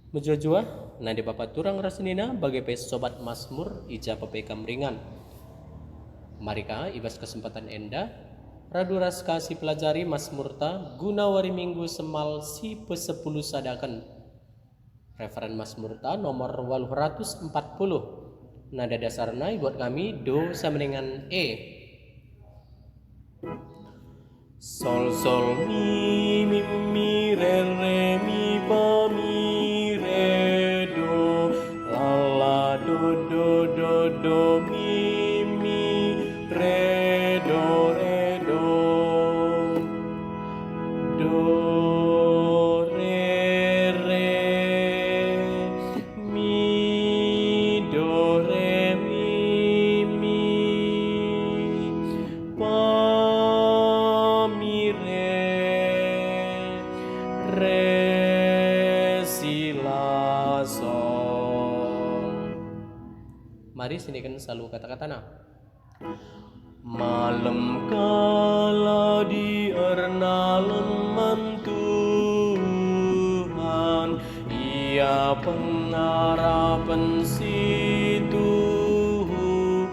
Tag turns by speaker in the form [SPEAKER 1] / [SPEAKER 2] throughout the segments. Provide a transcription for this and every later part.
[SPEAKER 1] Mujua-jua, nadi bapak turang rasenina bagi sobat Mazmur ija pepekam ringan. Marika ibas kesempatan enda, radu ras kasih pelajari Mazmurta guna wari minggu semal si pe-10 sadakan. Referen Mazmurta nomor 840. Nada dasarnya buat kami do sama dengan E. Sol sol mi re mi fa mi re do la do mi re do re mi do re mi fa mi re si la sol. Mari sinikan selalu kata-katana. Malam kala di ernalem Tuhan, ia pengharapan si Tuhu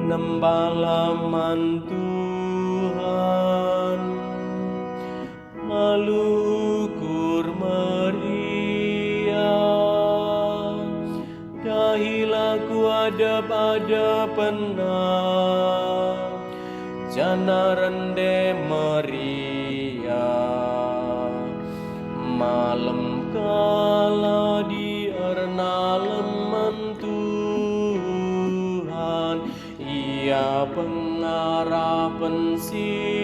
[SPEAKER 1] nembalaman Tuhan lalu ukur meriah dahilaku adab-adapan jana rende meriah malam kala di ernalem Tuhan ia pengharapan si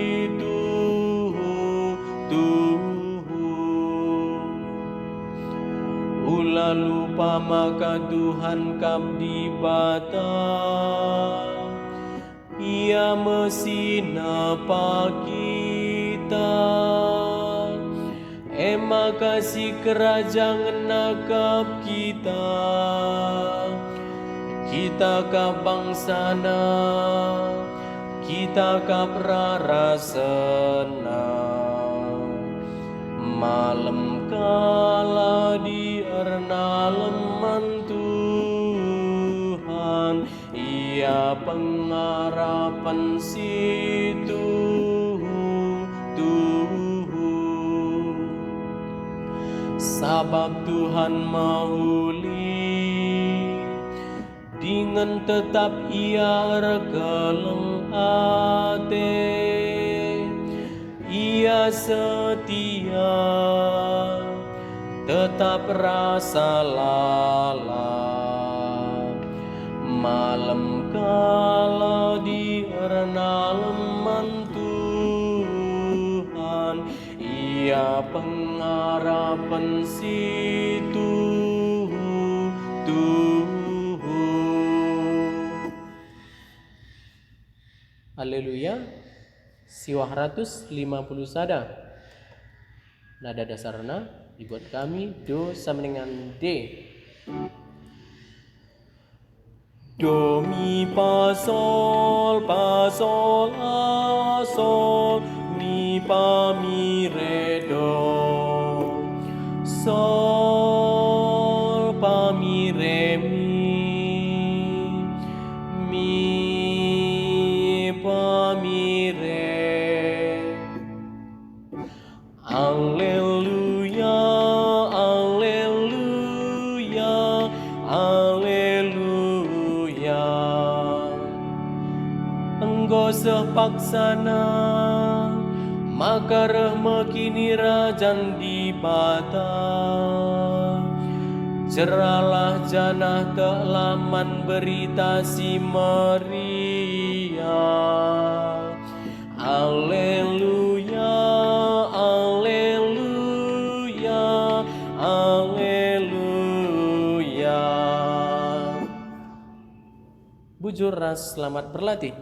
[SPEAKER 1] Ula lupa maka Tuhan kabdi bata ia mesina pa kita ema kasih kerajaan nakap kita ka bangsana kita ka prarasana malam kala di ernalem Tuhan ia pengharapan si Tuhu sabab Tuhan mauli dengan tetap ia rekeleng ate ia setia tetap rasa lala malam kala di ernalem Tuhan ia pengharapan si Tuhu Haleluya. Siwah 150 sada. Nada dasarna dibuat kami do sama dengan D. Do mi fa sol la sol mi fa mi re do sol fa mi re mi fa mi re. Alleluia, alleluia, alleluia. Engkau sepaksana, maka rahma kini rajan di bata. Ceralah janah kelaman berita si Maria. Alleluia, alleluia, alleluia. Bujur ras selamat berlatih.